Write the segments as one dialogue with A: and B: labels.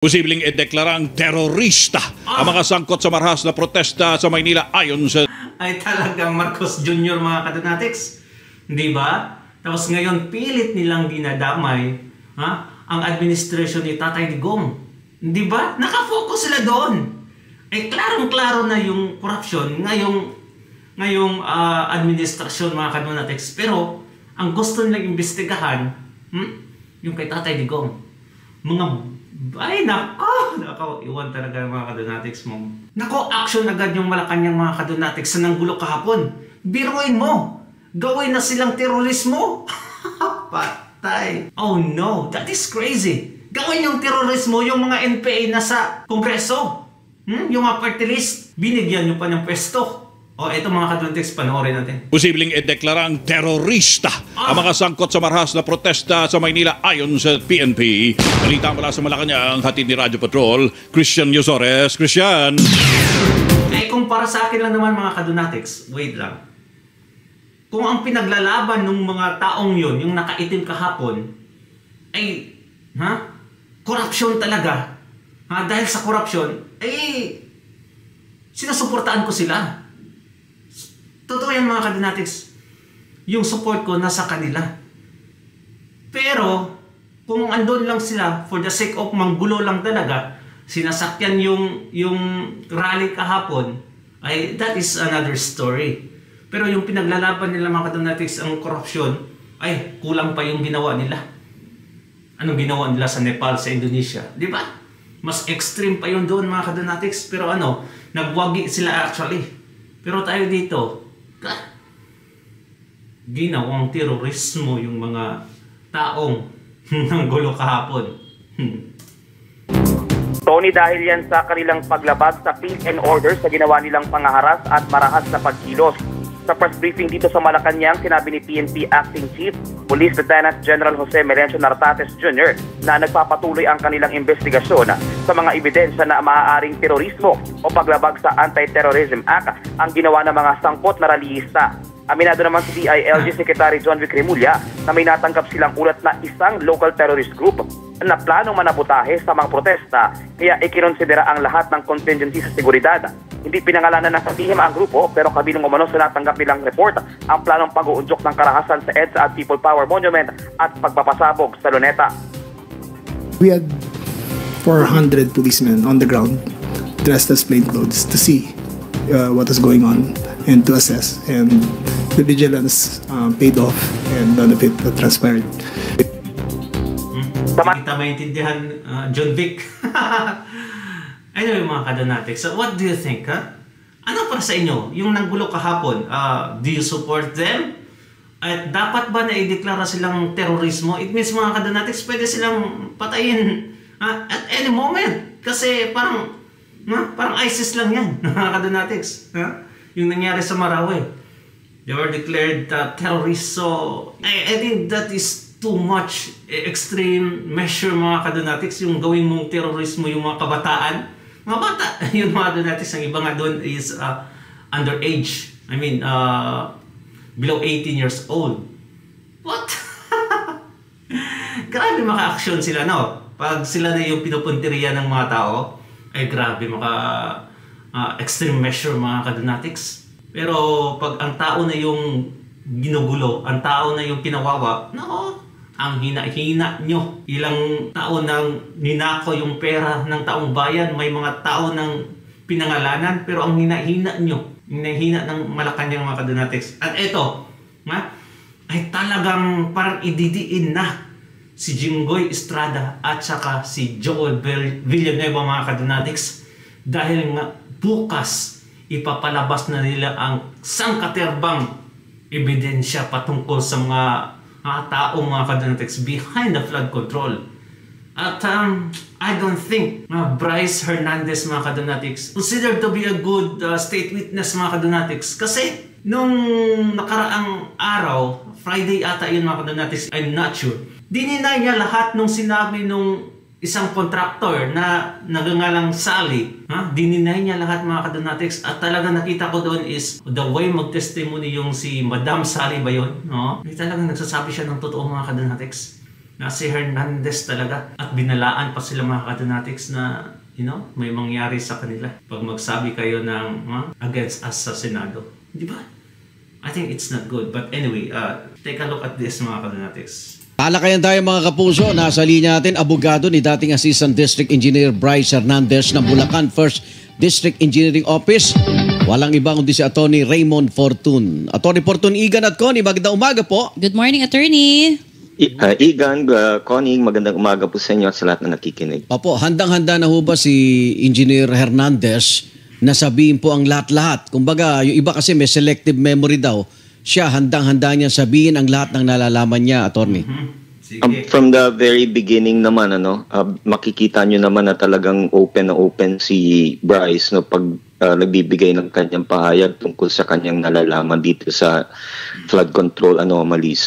A: Posibleng ideklarang terorista ang mga sangkot sa marahas na protesta sa Maynila ayon sa...
B: Ay talagang Marcos Jr. mga kadonatics. Di ba? Tapos ngayon pilit nilang dinadamay ang administrasyon ni Tatay Digong. Di ba? Nakafocus sila doon. Ay klarong-klaro na yung corruption ngayong administrasyon mga kadonatics. Pero ang gusto nilang imbestigahan yung kay Tatay Digong. Ay, nako, iwan talaga mga kadonatics mo. Nako, action agad yung Malacanang mga kadonatics sa nanggulo kahapon. Biruin mo, gawin na silang terorismo. Patay. Oh no, that is crazy. Gawin yung terorismo yung mga NPA na sa Kongreso. Yung mga party list, binigyan nyo pa ng pwesto. O, ito mga kadonatics, panoorin natin.
A: Posibleng ideklarang terorista ang mga sangkot sa marahas na protesta sa Maynila ayon sa PNP. Balita mula sa Malacanang, hatid ni Radyo Patrol, Christian Yosores. Christian!
B: Eh, kung para sa akin lang naman mga kadonatics, wait lang. Kung ang pinaglalaban ng mga taong yon, yung nakaitim kahapon, ay, corruption talaga. Dahil sa corruption, ay, sinusuportaan ko sila. Totoo yan mga kadonatics. Yung support ko nasa kanila. Pero, kung andun lang sila for the sake of manggulo lang talaga, sinasakyan yung rally kahapon, ay that is another story. Pero yung pinaglalaban nila mga kadonatics, ang corruption, ay kulang pa yung ginawa nila. Anong ginawa nila sa Nepal, sa Indonesia? Di ba? Mas extreme pa yun doon mga kadonatics. Pero nagwagi sila actually. Pero tayo dito, ginawang terorismo yung mga taong nanggulo kahapon.
C: Tony, dahil yan sa kanilang paglabag sa peace and order sa ginawa nilang pangaharas at marahas na pagkilos. Sa press briefing dito sa Malacanang, sinabi ni PNP Acting Chief Police Lieutenant General Jose Melencio Nartates Jr. na nagpapatuloy ang kanilang investigasyon sa mga ebidensya na maaaring terorismo o paglabag sa Anti-Terrorism Act ang ginawa ng mga sangkot na rallyista. Aminado naman si DILG Secretary John Vic Remulla na may natanggap silang ulat na isang local terrorist group na planong manabutahe sa mga protesta, kaya ikinonsidera ang lahat ng contingency sa seguridad. Hindi pinangalanan ng katihim ang grupo, pero kabilang umano sa natanggap nilang report ang planong pag-uudyok ng karahasan sa EDSA at People Power Monument at pagpapasabog sa Luneta.
D: We had 400 policemen on the ground dressed as plainclothes to see what was going on and to assess, and the vigilance paid off and none of it transpired.
B: Kita maintindihan John Vic. Anyway mga kadonatics, so what do you think? Ano para sa inyo? Yung nanggulo kahapon, do you support them? At dapat ba na i-deklara silang terorismo? It means mga kadonatics, pwede silang patayin at any moment. Kasi parang ISIS lang yan, mga kadonatics. Yung nangyari sa Marawi. They were declared terrorists. So, I think that is too much extreme measure mga kadonatics. Yung gawin mong terorismo yung mga kabataan. Mga bata, yung mga kadonatics. Ang iba nga doon is underage. I mean, below 18 years old. What? Grabe maka-action sila, no? Pag sila na yung pinupunteriya ng mga tao, ay grabe extreme measure mga kadonatics. Pero pag ang tao na yung ginugulo, ang tao na yung kinawawa, nako, ang hina-hina nyo. Ilang tao nang ninako yung pera ng taong bayan, may mga tao nang pinangalanan, pero ang hina-hina nyo, hina ng Malacanang mga kadonatics. At eto, ay talagang parang ididiin na si Jinggoy Estrada at saka si Joel Villanueva mga kadonatics, dahil nga bukas ipapalabas na nila ang sangkaterbang ebidensya patungkol sa mga taong mga kadonatics behind the flood control. At I don't think Bryce Hernandez mga kadonatics considered to be a good state witness mga kadonatics, kasi nung nakaraang araw, Friday ata yun mga kadonatics, I'm not sure, dininay niya lahat nung sinabi nung isang contractor na nagangalang Sally. Dininay niya lahat mga kadonatics. At talaga nakita ko doon is the way mag-testimony yung si Madam Sally ba yun? No? Talagang nagsasabi siya ng totoo mga kadonatics. na si Hernandez talaga. At binalaan pa sila mga Kadonatics na may mangyari sa kanila pag magsabi kayo ng against us sa Senado. Di ba? I think it's not good. But anyway, take a look at this mga Kadonatics.
E: Palakayan tayo mga kapuso. Nasa linya natin, abogado ni dating Assistant District Engineer Bryce Hernandez ng Bulacan 1st District Engineering Office. Walang iba kundi si Atty. Raymond Fortun. Atty. Fortun, Igan at Connie, magandang umaga po.
F: Good morning, Attorney.
G: Igan, Connie, magandang umaga po sa inyo at sa lahat na nakikinig.
E: Opo, handang-handa na ho ba si Engineer Hernandez na sabihin po ang lahat-lahat? Kumbaga, yung iba kasi may selective memory daw. Siya, handang-handa niya sabihin ang lahat ng nalalaman niya, Attorney.
G: From the very beginning naman, makikita nyo naman na talagang open na open si Bryce pag nagbibigay ng kanyang pahayag tungkol sa kanyang nalalaman dito sa flood control anomalies.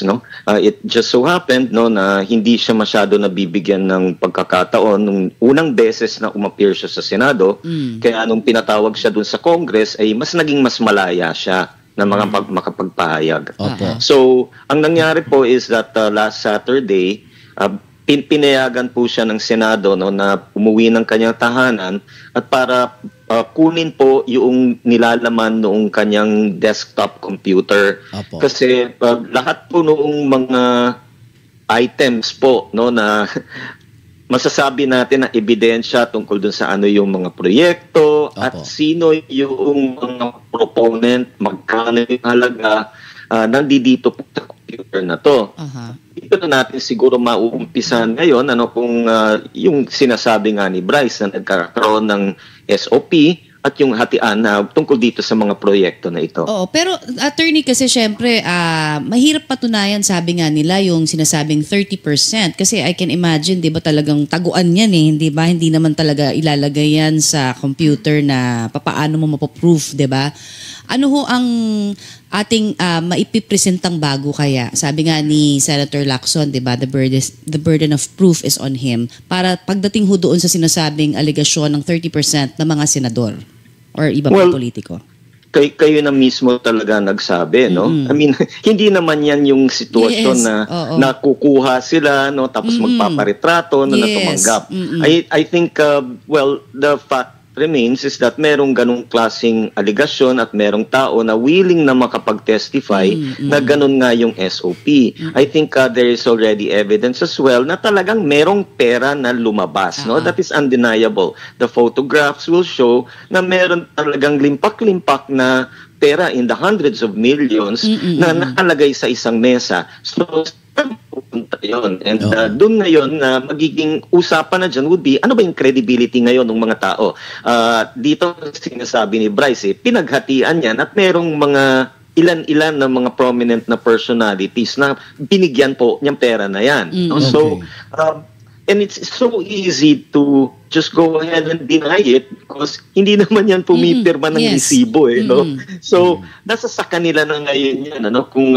G: It just so happened na hindi siya masyado nabibigyan ng pagkakataon nung unang beses na umappear siya sa Senado. Kaya nung pinatawag siya dun sa Congress ay mas malaya siya na makapagpahayag. So, ang nangyari po is that last Saturday, pinayagan po siya ng Senado na umuwi ng kanyang tahanan at para kunin po yung nilalaman noong kanyang desktop computer. Kasi lahat po noong mga items po na masasabi natin na ebidensya tungkol dun sa yung mga proyekto at sino yung mga proponent, magkano yung halaga, nandito po sa computer na to. Dito na natin siguro mauumpisan ngayon kung yung sinasabi nga ni Bryce na nagkakaroon ng SOP at yung hatian na tungkol dito sa mga proyekto na ito.
F: Oo, pero Attorney kasi syempre mahirap patunayan, sabi nga nila yung sinasabing 30% kasi I can imagine 'di ba talagang taguan yan hindi ba? Hindi naman talaga ilalagay yan sa computer na papaano mo mapoproof, 'di ba? Ano ho ang ating maipipresentang bago kaya? Sabi nga ni Senator Lacson, 'di ba? The burden of proof is on him para pagdating ho doon sa sinasabing alegasyon ng 30% ng mga senador or iba pang politiko.
G: Kayo na mismo talaga nagsabi, I mean, hindi naman yan yung sitwasyon na nakukuha sila, tapos magpaparetrato na tumanggap. I think, the fact remains is that merong ganong klaseng aligasyon at merong tao na willing na makapag-testify na ganon nga yung SOP. I think there is already evidence as well na talagang merong pera na lumabas. That is undeniable. The photographs will show na meron talagang limpak-limpak na pera in the hundreds of millions na nakalagay sa isang mesa. So, pupunta yun. And doon ngayon na magiging usapan na dyan would be, ano ba yung credibility ngayon ng mga tao? Dito sinasabi ni Bryce, pinaghatian yan at merong mga ilan-ilan na mga prominent na personalities na binigyan po niyang pera na yan. So, and it's so easy to just go ahead and deny it because hindi naman yan pumipirma ng resibo. So, nasa sa kanila na ngayon yan, kung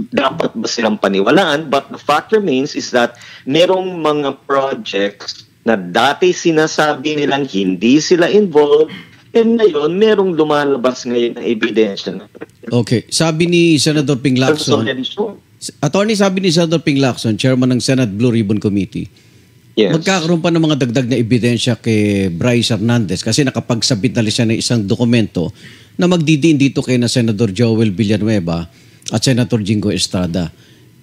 G: dapat ba silang paniwalaan. But the fact remains is that merong mga projects na dati sinasabi nilang hindi sila involved and ngayon merong lumalabas ngayon na ebidensya.
E: Okay. Sabi ni Senator Ping Lacson, Attorney, sabi ni Senator Ping Lacson, Chairman ng Senate Blue Ribbon Committee, magkakaroon pa ng mga dagdag na ebidensya kay Bryce Hernandez kasi nakapagsabit na siya ng isang dokumento na magdidiin dito kay na Senator Joel Villanueva at Senator Jingo Estrada.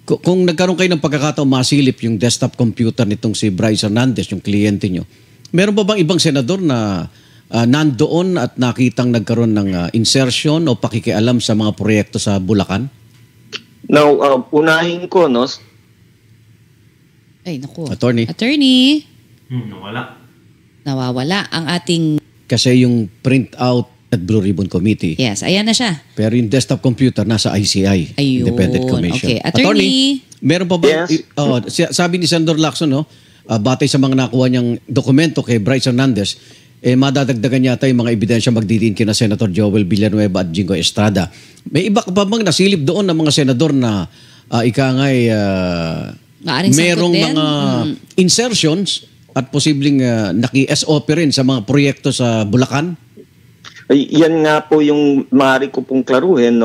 E: Kung nagkaroon kayo ng pagkakataon masilip yung desktop computer nitong si Bryce Hernandez, yung kliyente nyo, meron pa bang ibang senador na nandoon at nakitang nagkaroon ng insertion o pakikialam sa mga proyekto sa Bulacan?
G: Now, unahin ko,
F: Ay, naku.
E: Attorney.
F: Nawawala ang ating...
E: Kasi yung printout at Blue Ribbon Committee.
F: Yes, ayan na siya.
E: Pero yung desktop computer nasa ICI,
F: Ayun.
E: Independent Commission.
F: Okay. Attorney.
E: Meron pa ba?
G: Yes.
E: Sabi ni Senator Lacson, batay sa mga nakuha niyang dokumento kay Bryce Hernandez, madadagdagan yata yung mga ebidensya magdidiin kina Senator Joel Villanueva at Jingo Estrada. May iba ka pa bang nasilip doon ng mga senador na merong mga insertions at posibleng naki-SOP rin sa mga proyekto sa Bulacan?
G: Yan nga po yung maaari ko pong klaruhin,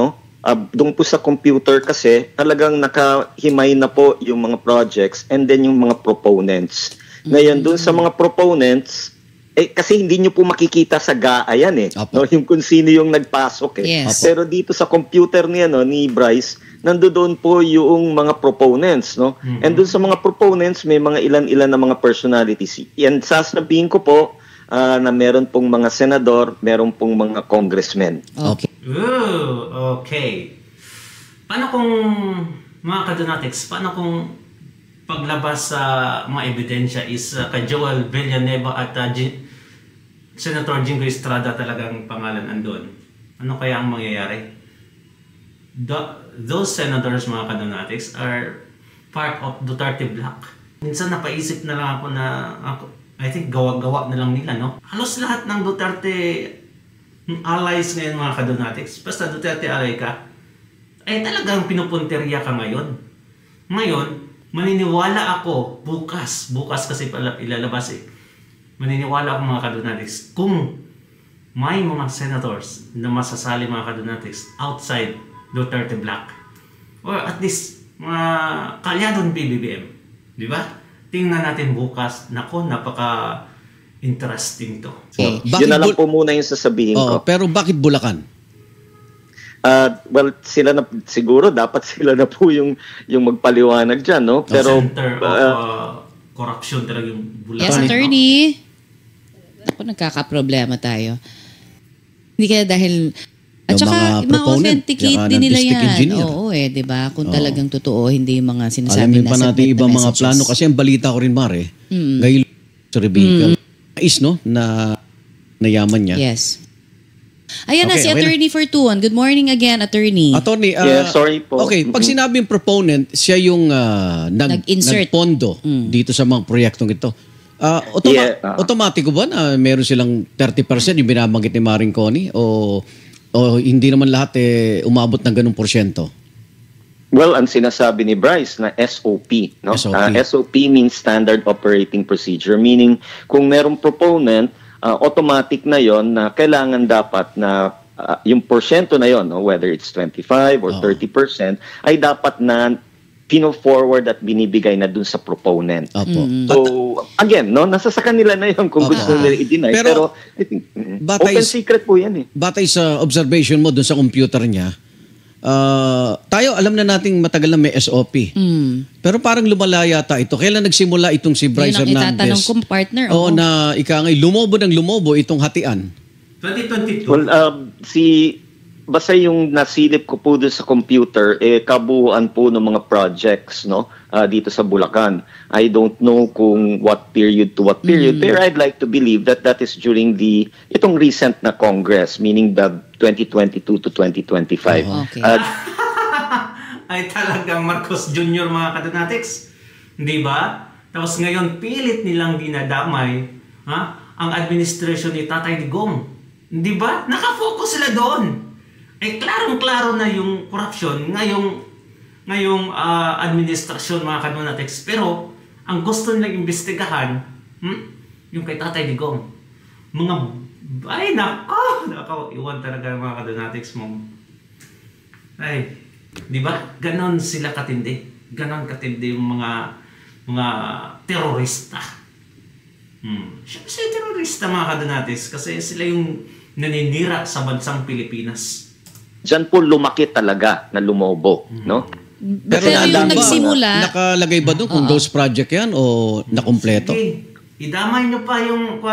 G: Doon po sa computer kasi talagang nakahimay na po yung mga projects and then yung mga proponents. Ngayon, doon sa mga proponents, kasi hindi nyo po makikita sa GAA yan no? Yung kung sino yung nagpasok
F: Yes.
G: Pero dito sa computer niya, no, ni Bryce, nandoon po yung mga proponents, no? And doon sa mga proponents, may mga ilan-ilan na mga personalities. Yan, sasabihin ko po na meron pong mga senador, meron pong mga congressmen.
F: Okay.
B: Ooh, okay. Paano kung, mga kadonatics, paano kung paglabas sa mga ebidensya is kay Joel Villanueva at Senator Jingo Estrada talagang pangalan andun? Ano kaya ang mangyayari? Those senators, mga kadonatics, are part of Duterte Bloc. Minsan napaisip na lang ako na, I think gawa-gawa na lang nila, no? Halos lahat ng Duterte allies ngayon, mga kadonatics, basta Duterte ally ka, ay talagang pinupunteriya ka ngayon. Ngayon, maniniwala ako bukas kasi pala ilalabas maniniwala ako, mga kadonatics, kung may mga senators na masasali, mga kadonatics, outside Duterte Bloc, or at least mga kalyadong PBBM, di ba? Tingnan natin bukas. Nako, napaka-interesting to.
E: Okay.
G: Yun na lang po muna yung sasabihin ko.
E: Pero bakit Bulacan?
G: Well, sila na siguro dapat sila na po yung magpaliwanag diyan, no? Pero
B: center of corruption talaga yung Bulacan.
F: Yes, attorney. Ako, nagkakaproblema tayo. Hindi kaya dahil at saka ma-authenticate din nila yan. Oo di ba? Kung talagang totoo, hindi yung mga sinasabi
E: na pa natin ibang mga plano. Kasi ang balita ko rin, Mare, ngayon sa Rebecca, no? Na yaman niya.
F: Yes. Ayan na si Attorney Fortuan. Good morning again, Attorney.
E: Attorney,
G: sorry po.
E: Okay, pag sinabing proponent, siya yung nagpondo dito sa mga proyektong ito. Automatiko ba na meron silang 30% yung binabanggit ni Maring Connie? O hindi naman lahat umabot ng ganung porsyento?
G: Well, ang sinasabi ni Bryce na SOP, no? SOP means Standard Operating Procedure, meaning kung merong proponent, automatic na yon na kailangan dapat na yung porsyento na yon, no? Whether it's 25 or 30%, ay dapat na pino-forward at binibigay na dun sa proponent. So, again, no, nasa sa kanila na yun kung gusto nila i-deny. Pero I think, open secret po yan
E: Batay sa observation mo dun sa computer niya, tayo alam na nating matagal na may SOP. Pero parang lumala yata ito. Kailan nagsimula itong si Bryce Hernandez?
F: Itatanong kong partner.
E: Na ikangay lumobo ng lumobo itong hatian.
B: 2022.
G: Well, basta yung nasilip ko po doon sa computer, kabuuan po ng mga projects, no? Dito sa Bulacan. I don't know kung what period to what period, pero I'd like to believe that that is during itong recent na Congress, meaning the 2022 to 2025.
F: Okay.
B: Ay talagang Marcos Jr., mga kadonatics. Di ba? Tapos ngayon, pilit nilang dinadamay ang administration ni Tatay Digong. Di ba? Nakafocus sila doon. Klarong-klaro na yung corruption ngayong administrasyon, mga kadonatics. Pero ang gusto nilang imbestigahan, yung kay Tatay Digong. Nako, iwan talaga, mga kadonatics mo. Di ba? Ganon sila katindi. Ganon katindi yung mga terorista. Siyempre terorista, mga kadonatics, kasi sila yung naninira sa bansang Pilipinas.
G: Diyan po lumaki talaga na lumobo, no?
F: Pero yung nagsimula,
E: nakalagay ba doon kung ghost project yan o nakumpleto?
B: Sige, idamay nyo pa yung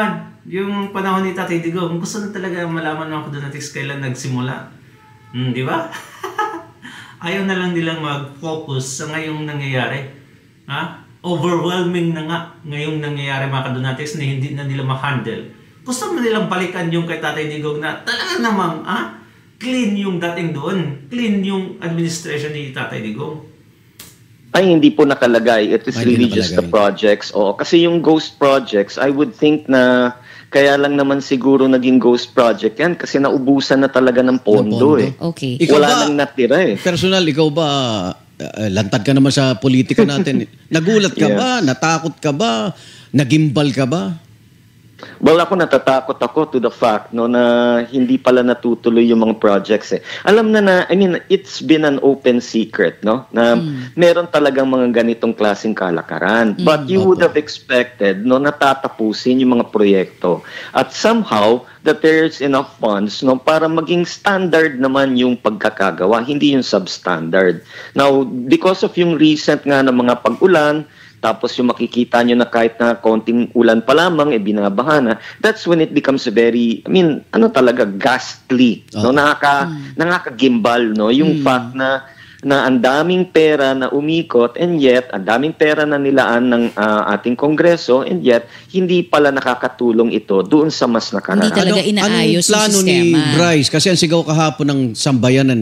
B: panahon ni Tatay Digong. Gusto na talaga malaman mga kadonatics kailan nagsimula. Di ba? Ayaw na lang nilang mag-focus sa ngayong nangyayari. Overwhelming na nga ngayong nangyayari, mga kadonatics, na hindi na nila ma-handle. Gusto mo nilang balikan yung kay Tatay Digong na talaga namang, clean yung dating doon. Clean yung administration ni Tatay Digong.
G: Ay, hindi po nakalagay. It is really just the projects. Kasi yung ghost projects, I would think na kaya lang naman siguro naging ghost project yan kasi naubusan na talaga ng pondo.
F: Okay.
G: Wala nang natira
E: Personal, ikaw ba, lantad ka naman sa politika natin. Nagulat ka ba? Natakot ka ba? Nagimbal ka ba?
G: Well, ako natatakot ako to the fact no na hindi pala natutuloy yung mga projects eh. Alam na I mean, it's been an open secret no na meron talagang mga ganitong klaseng kalakaran. But you would have expected no natatapusin yung mga proyekto at somehow that there's enough funds no para maging standard naman yung pagkakagawa, hindi yung substandard. Now, because of yung recent nga na mga pag-ulan, tapos yung makikita nyo na kahit na konting ulan pa lamang, binabaha na, that's when it becomes very, I mean, talaga, ghastly. No? Nakakagimbal, no? Yung fact na ang daming pera na umikot and yet, ang daming pera na nilaan ng ating Kongreso and yet, hindi pala nakakatulong ito doon sa mas nakararaan.
F: Hindi talaga inaayos yung
E: plano
F: sistema.
E: Ni Bryce? Kasi ang sigaw kahapon ng sambayanan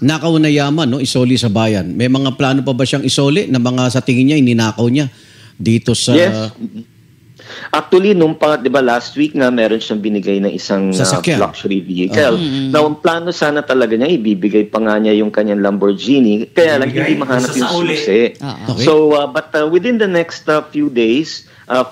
E: nakaw na yaman, no? Isoli sa bayan. May mga plano pa ba siyang isoli na mga sa tingin niya, ininakaw niya dito sa...
G: Yes. Actually, di ba last week nga meron siyang binigay na isang luxury vehicle. Now, ang plano sana talaga niya, ibibigay pa nga niya yung kanyang Lamborghini. Kaya lang hindi mahanap yung susi.
E: Okay.
G: So, but within the next few days,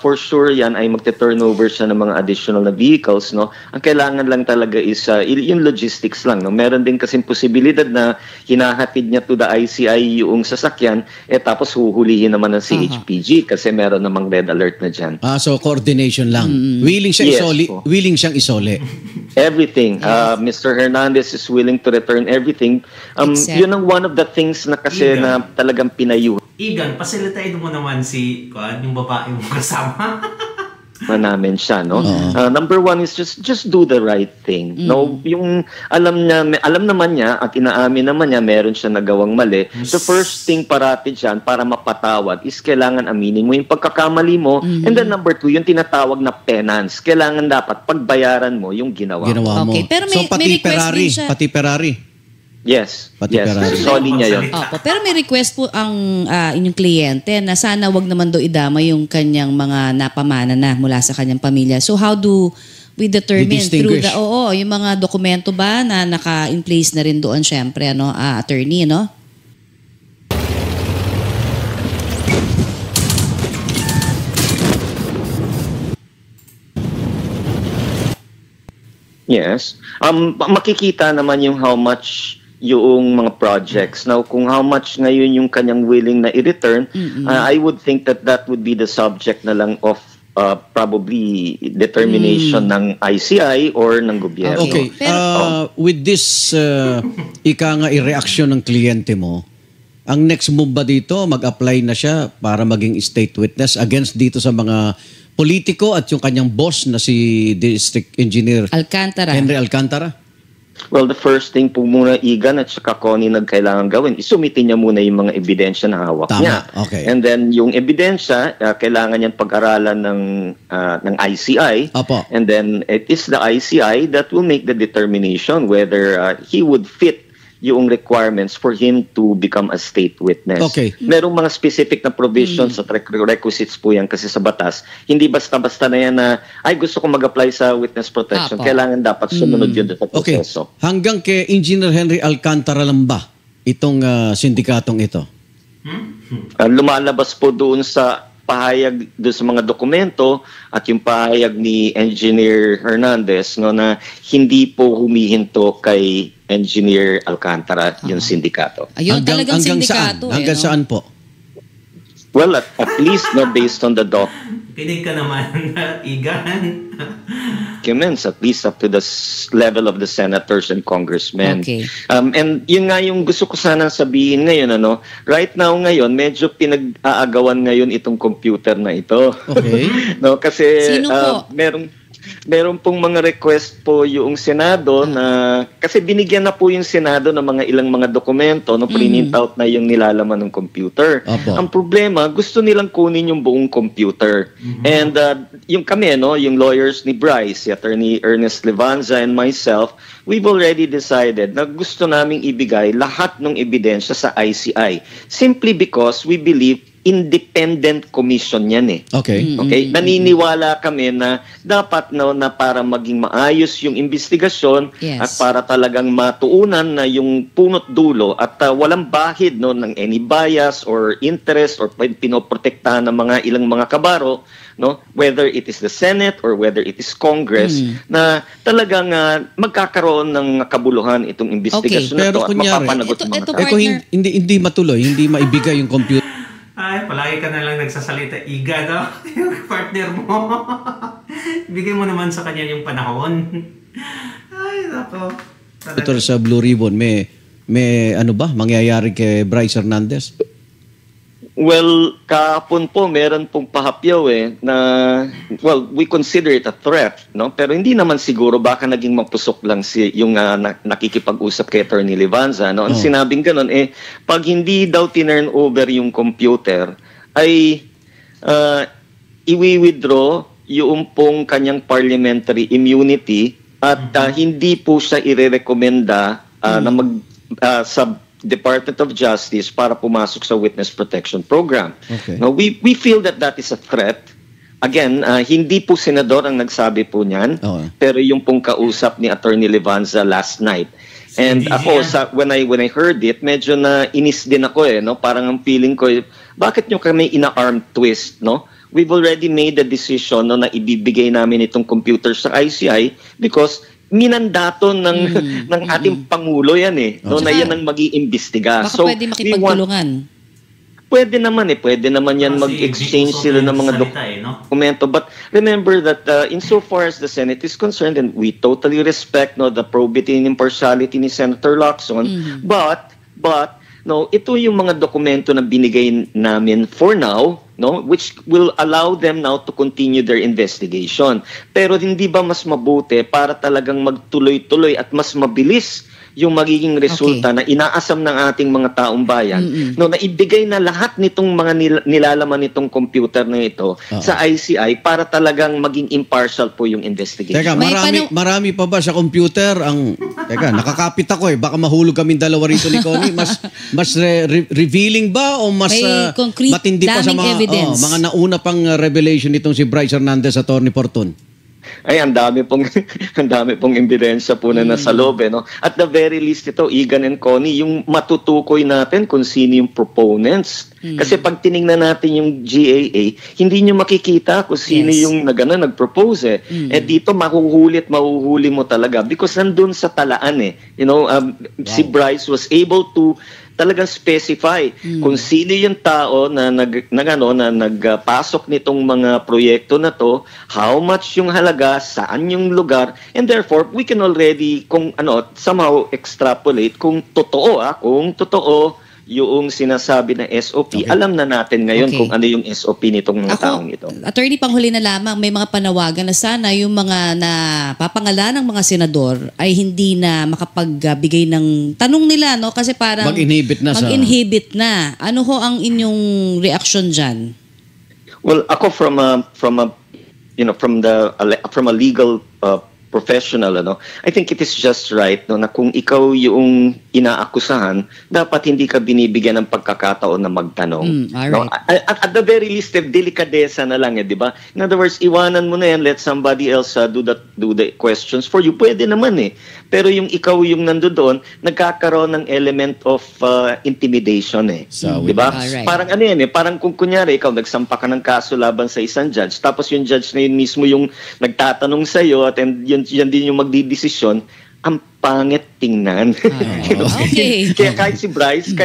G: for sure yan ay magte-turnover siya ng mga additional na vehicles, no? Ang kailangan lang talaga is yung logistics lang, no? Meron din kasing posibilidad na hinahatid niya to the ICI yung sasakyan, tapos huhulihin naman ng CHPG kasi meron namang red alert na dyan.
E: So coordination lang. Willing siya willing siyang isoli.
G: Everything. Mr. Hernandez is willing to return everything. Yun ang one of the things na kasi na talagang pinayuhan.
B: Igan, pasilitain mo naman yung babae mo kasama.
G: Namin siya, no? Number one is just do the right thing. No, yung alam naman niya at inaamin naman niya meron siya nagawang mali. The first thing parati diyan para mapatawad is kailangan aminin mo yung pagkakamali mo. And then number two, yung tinatawag na penance. Kailangan dapat pagbayaran mo yung ginawa mo.
F: Okay, pero may request din siya.
E: Pati Ferrari.
G: Yes.
E: Pati Ferrari.
G: Solid niya yun.
F: Pero may request po ang inyong kliyente na sana wag naman daw idama yung kanyang mga napamana na mula sa kanyang pamilya. So how do we determine through yung mga dokumento ba na naka-in place na rin doon syempre attorney, no?
G: Yes. Makikita naman yung how much yung mga projects. Now, kung how much ngayon yung kanyang willing na i-return, I would think that would be the subject na lang of probably determination ng ICI or ng gobyerno.
E: Okay. With this reaksyon ng kliyente mo, ang next move ba dito, mag-apply na siya para maging state witness against dito sa mga politiko at yung kanyang boss na si District Engineer Henry Alcantara?
G: Well, the first thing po muna, Igan at saka Connie nagkailangan gawin, isumitin niya muna yung mga ebidensya na hawak niya.
E: Okay.
G: And then yung ebidensya, kailangan niyang pag-aralan ng ICI.
E: Opo.
G: And then it is the ICI that will make the determination whether he would fit yung requirements for him to become a state witness.
E: Okay.
G: Merong mga specific na provisions at requisites po yan kasi sa batas. Hindi basta-basta na yan na, gusto ko mag-apply sa witness protection. Kailangan dapat sumunod yun sa proseso.
E: Okay. Hanggang kay Engineer Henry Alcantara lang ba itong sindikatong ito?
G: Lumalabas po doon sa pahayag doon sa mga dokumento at yung pahayag ni Engineer Hernandez na hindi po humihinto kay Engineer Alcantara yung sindikato.
F: Ayun, talagang sindikato.
E: Hanggang saan po?
G: Well, at least based on the doc.
B: Kinig ka naman, Igan.
G: Documents, at least up to the level of the senators and congressmen.
F: Okay.
G: And yun nga yung gusto ko sana sabihin ngayon, right now ngayon, medyo pinag-aagawan ngayon itong computer na ito.
E: Okay.
G: Kasi meron pong mga request po yung Senado na, kasi binigyan na po yung Senado ng mga ilang mga dokumento, print out na yung nilalaman ng computer.
E: Opo.
G: Ang problema, gusto nilang kunin yung buong computer. And yung kami, yung lawyers ni Bryce, si Attorney Ernest Levanza and myself, we've already decided na gusto naming ibigay lahat ng ebidensya sa ICI. Simply because we believe independent commission yan eh.
E: Okay.
G: Okay? Naniniwala kami na dapat na para maging maayos yung investigasyon at para talagang matuunan na yung punot dulo at walang bahid ng any bias or interest or pinoprotektahan ng ilang mga kabaro, whether it is the Senate or whether it is Congress, na talagang magkakaroon ng kabuluhan itong investigasyon na ito at mapapanagot ng mga tao.
E: Kung hindi matuloy, hindi maibigay yung computer.
B: Ay, palagi ka na lang nagsasalita. Iga daw, yung partner mo. Bigay mo naman sa kanya yung panahon. Ay, nako.
E: Ito sa Blue Ribbon, may ano ba mangyayari kay Bryce Hernandez?
G: Well, kahapon po meron pong pahapyaw na we consider it a threat, pero hindi naman siguro, baka naging mapusok lang yung nakikipag-usap kay Attorney Livanza, Ang sinabing ganun pag hindi daw tinurn over yung computer ay i-withdraw yung pong kanyang parliamentary immunity at hindi po siya irerekomenda na sa Department of Justice para pumasok sa Witness Protection Program.
E: Okay.
G: Now, we feel that is a threat. Again, hindi po senador ang nagsabi po niyan, pero yung pong kausap ni Attorney Livanza last night. And ako, when I heard it, medyo na inis din ako parang ang feeling ko, bakit nyo kami ina-arm twist, We've already made the decision na ibibigay namin itong computer sa ICI because minandato ng ating Pangulo yan na yan ang mag-iimbestiga.
F: Baka pwede makipagtulungan.
G: Pwede naman yan mag-exchange sila ng mga dokumento. But remember that insofar as the Senate is concerned, and we totally respect the probity and impartiality ni Senator Lacson, but ito yung mga dokumento na binigay namin for now, which will allow them now to continue their investigation. Pero hindi ba mas mabuti para talagang magtuloy-tuloy at mas mabilis yung magiging resulta na inaasam ng ating mga taong bayan, na ibigay na lahat nitong mga nilalaman nitong computer na ito sa ICI para talagang maging impartial po yung investigation.
E: Teka, marami pa ba sa computer Teka, nakakapit ako baka mahulog kaming dalawa rito ni Connie. Mas revealing ba o mas matindi pa sa mga nauna pang revelation nitong si Bryce Hernandez at Attorney Porton?
G: Ay, ang dami pong ebidensya po na nasa loob. At the very least ito, Igan and Connie, yung matutukoy natin kung sino yung proponents. Kasi pag tinignan natin yung GAA, hindi nyo makikita kung sino yung nag-propose. Dito mahuhuli mo talaga because nandun sa talaan si Bryce was able to talagang specify kung sino yung tao na nagpasok nitong mga proyekto na to, how much yung halaga, saan yung lugar, and therefore we can already somehow extrapolate kung totoo yung sinasabi na SOP. Alam na natin ngayon kung ano yung SOP nitong mga taong ito.
F: Attorney, panghuli na lamang, may mga panawagan na sana yung mga napapangalan ng mga senador ay hindi na makapagbigay ng tanong nila, Kasi parang mag-inhibit na. Ano ho ang inyong reaction dyan?
G: Well, ako from a legal professional, I think it is just right na kung ikaw yung inaakusahan, dapat hindi ka binibigyan ng pagkakataon na magtanong. At the very least, delikadesa na lang, di ba? In other words, iwanan mo na yan, let somebody else do the questions for you. Pwede naman Pero yung ikaw yung nandoon, nagkakaroon ng element of intimidation di ba? Parang parang kung kunyari, ikaw nagsampa ka ng kaso laban sa isang judge, tapos yung judge na yun mismo yung nagtatanong sa'yo at yan din yung magdidesisyon, ang pangit tingnan. Kaya kahit si Bryce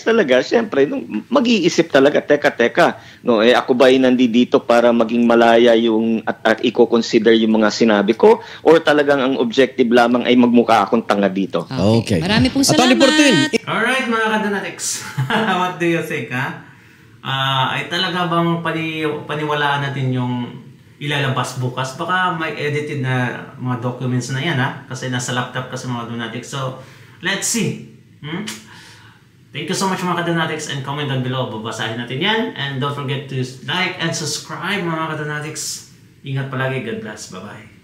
G: talaga, syempre, mag-iisip talaga, teka, ako ba ay nandito para maging malaya at i-consider yung mga sinabi ko, or talagang ang objective lamang ay magmukha akong tanga dito?
E: Okay.
F: Marami pong salamat.
B: Alright, mga Kadonatics. What do you think, ay talaga bang paniwalaan natin yung ilalabas bukas? Baka may edited na mga documents na yan, kasi nasa laptop kasi mga Kadonatics. So, let's see. Thank you so much mga Kadonatics, and comment down below. Babasahin natin yan. And don't forget to like and subscribe mga Kadonatics. Ingat palagi. God bless. Bye-bye.